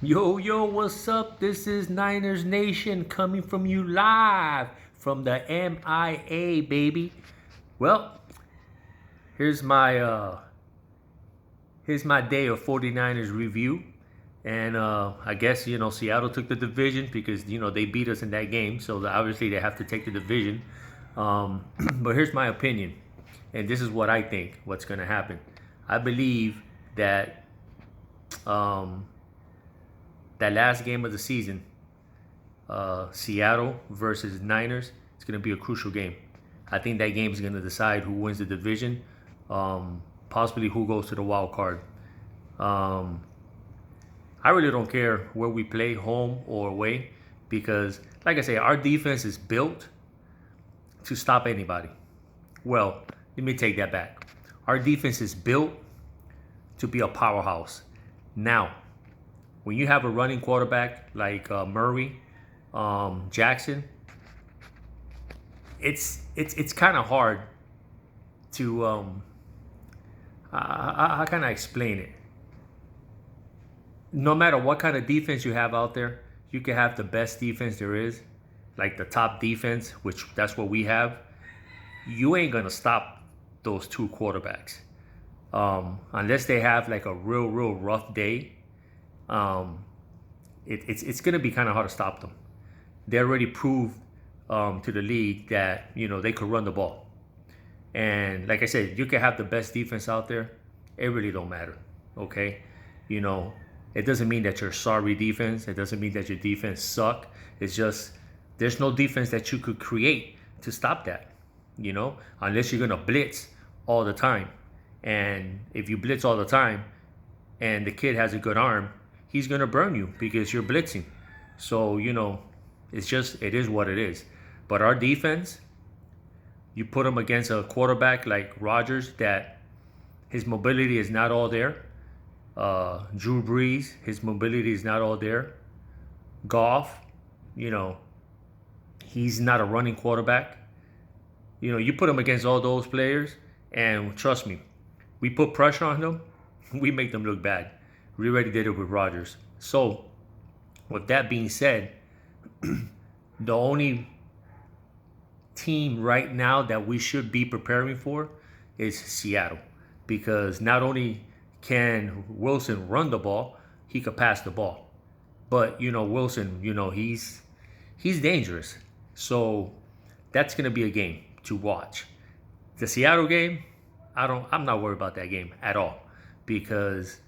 Yo, yo, what's up? This is Niners Nation coming from you live from the MIA, baby. Well, here's my uh here's my day of 49ers review. And I guess Seattle took the division because they beat us in that game, so obviously they have to take the division. But here's my opinion, and this is what I think what's going to happen. I believe that um, that last game of the season, Seattle versus Niners, it's going to be a crucial game. I think that game is going to decide who wins the division, possibly who goes to the wild card. Um, I really don't care where we play, home or away, because, like I say, our defense is built to stop anybody. Well, let me take that back. Our defense is built to be a powerhouse. Now, when you have a running quarterback like Murray, Jackson, it's kind of hard to how can I explain it? No matter what kind of defense you have out there, you can have the best defense there is, like the top defense, which that's what we have. You ain't gonna stop those two quarterbacks unless they have like a real rough day. Um, it's gonna be kind of hard to stop them. They already proved to the league that they could run the ball. And like I said, you can have the best defense out there. It really don't matter. Okay, you know, it doesn't mean that you're sorry defense. It doesn't mean that your defense suck. It's just there's no defense that you could create to stop that. Unless you're gonna blitz all the time. And if you blitz all the time, and the kid has a good arm, he's gonna burn you because you're blitzing. So it is what it is. But our defense, you put him against a quarterback like Rodgers that his mobility is not all there. Drew Brees, his mobility is not all there. Goff, you know, he's not a running quarterback. You put him against all those players, and trust me, we put pressure on them, we make them look bad. We already did it with Rodgers. So, with that being said, the only team right now that we should be preparing for is Seattle. Because not only can Wilson run the ball, he could pass the ball. But Wilson, he's dangerous. So that's gonna be a game to watch. The Seattle game, I'm not worried about that game at all. Because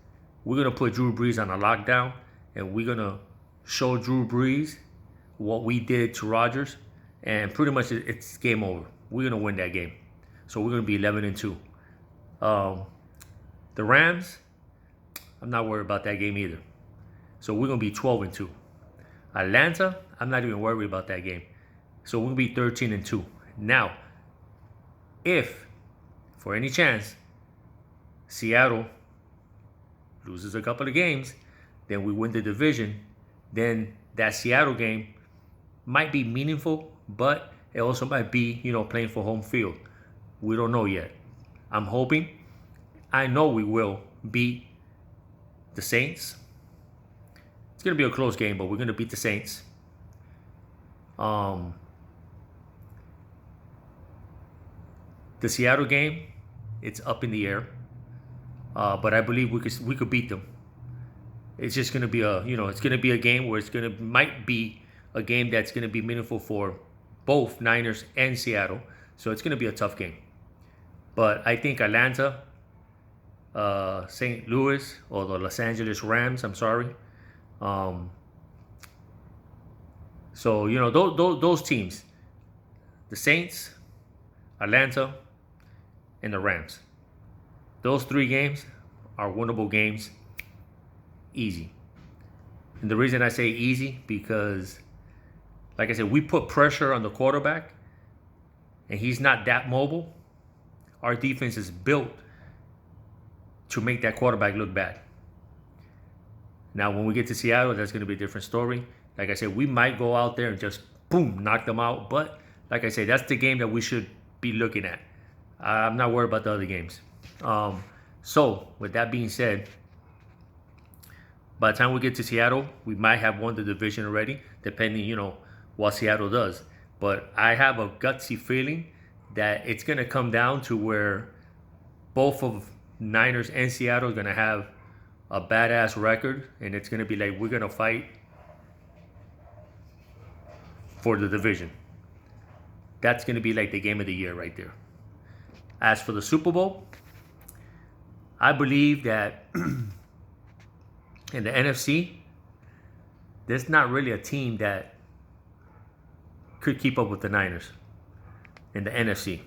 we're gonna put Drew Brees on a lockdown, and we're gonna show Drew Brees what we did to Rodgers, and pretty much it's game over. We're gonna win that game, so we're gonna be 11-2. Um, the Rams, I'm not worried about that game either. So we're gonna be 12-2. Atlanta, I'm not even worried about that game. So we're gonna be 13-2. Now, if for any chance Seattle loses a couple of games, then we win the division, then that Seattle game might be meaningful, but it also might be, playing for home field. We don't know yet. I'm hoping, I know we will beat the Saints. It's going to be a close game, but we're going to beat the Saints. The Seattle game, it's up in the air. But I believe we could beat them. It's just gonna be it's gonna be a game where might be a game that's gonna be meaningful for both Niners and Seattle. So it's gonna be a tough game. But I think Atlanta, St. Louis, or the Los Angeles Rams, I'm sorry. So those teams, the Saints, Atlanta, and the Rams. Those three games are winnable games, easy. And the reason I say easy, because, like I said, we put pressure on the quarterback, and he's not that mobile. Our defense is built to make that quarterback look bad. Now, when we get to Seattle, that's going to be a different story. Like I said, we might go out there and just, boom, knock them out. But, like I said, that's the game that we should be looking at. I'm not worried about the other games. So, with that being said, By the time we get to Seattle, we might have won the division already, depending, what Seattle does. But I have a gutsy feeling that it's going to come down to where both of Niners and Seattle are going to have a badass record, and it's going to be like we're going to fight for the division. That's going to be like the game of the year right there. As for the Super Bowl, I believe that in the NFC, there's not really a team that could keep up with the Niners in the NFC.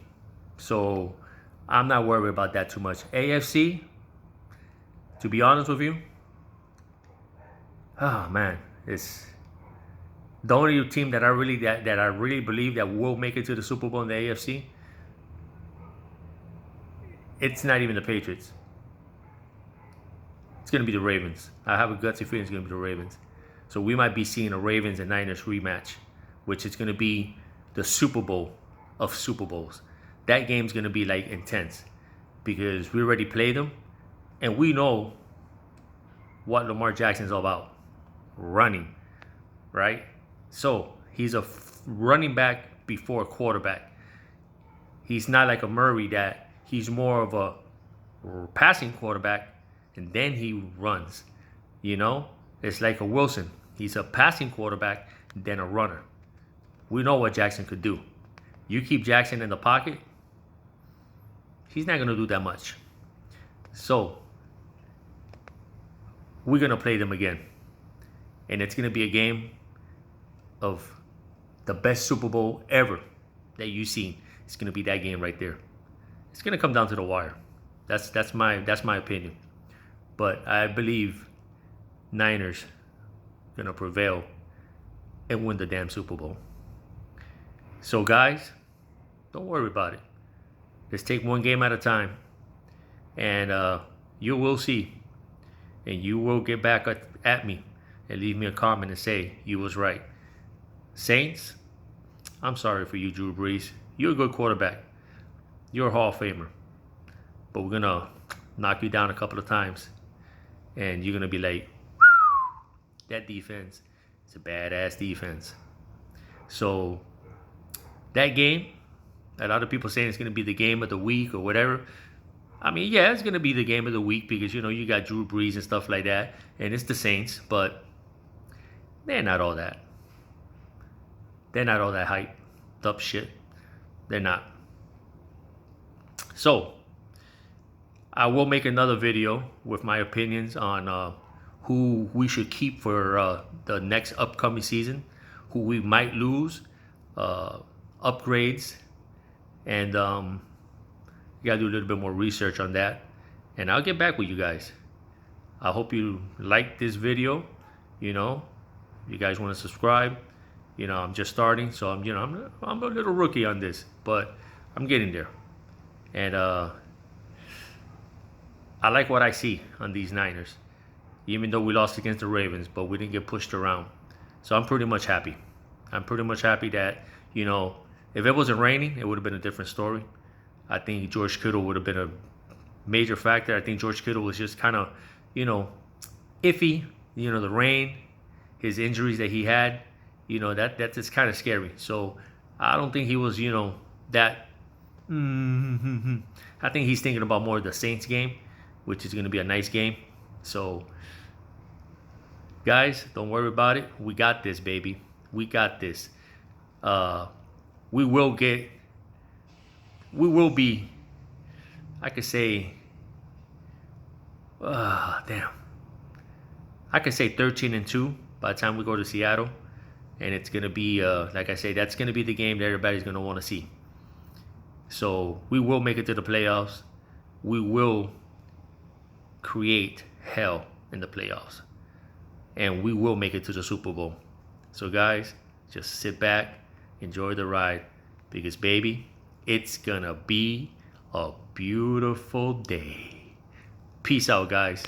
So I'm not worried about that too much. AFC, to be honest with you, oh man, it's the only team that I really believe that will make it to the Super Bowl in the AFC. It's not even the Patriots. It's going to be the Ravens. I have a gutsy feeling it's going to be the Ravens. So we might be seeing a Ravens and Niners rematch, which is going to be the Super Bowl of Super Bowls. That game's going to be like intense because we already played them and we know what Lamar Jackson's all about. Running, right? So he's a running back before a quarterback. He's not like a Murray that he's more of a passing quarterback and then he runs. It's like a Wilson. He's a passing quarterback, then a runner. We know what Jackson could do. You keep Jackson in the pocket, he's not going to do that much. So we're going to play them again. And it's going to be a game of the best Super Bowl ever that you've seen. It's going to be that game right there. It's going to come down to the wire. That's my opinion. But I believe Niners going to prevail and win the damn Super Bowl. So guys, don't worry about it. Let's take one game at a time. And you will see. And you will get back at me and leave me a comment and say you was right. Saints, I'm sorry for you, Drew Brees. You're a good quarterback. You're a Hall of Famer. But we're going to knock you down a couple of times. And you're going to be like, that defense is a badass defense. So that game, a lot of people saying it's going to be the game of the week or whatever. I mean, yeah, it's going to be the game of the week because, you got Drew Brees and stuff like that. And it's the Saints, but they're not all that. They're not all that hyped up shit. They're not. So I will make another video with my opinions on who we should keep for the next upcoming season, who we might lose, upgrades, and you gotta do a little bit more research on that. And I'll get back with you guys. I hope you like this video. You guys want to subscribe. I'm just starting, so I'm a little rookie on this, but I'm getting there. And I like what I see on these Niners, even though we lost against the Ravens, but we didn't get pushed around. So I'm pretty much happy. I'm pretty much happy that, if it wasn't raining, it would have been a different story. I think George Kittle would have been a major factor. I think George Kittle was just kind of, iffy. The rain, his injuries that he had, that's just kind of scary. So I don't think he was, that. I think he's thinking about more of the Saints game, which is going to be a nice game. So, guys, don't worry about it. We got this, baby. We got this. We will be, I could say, damn. I could say 13-2 by the time we go to Seattle. And it's going to be, like I say, that's going to be the game that everybody's going to want to see. So we will make it to the playoffs. We will create hell in the playoffs. And we will make it to the Super Bowl. So guys, just sit back, enjoy the ride. Because baby, it's gonna be a beautiful day. Peace out, guys.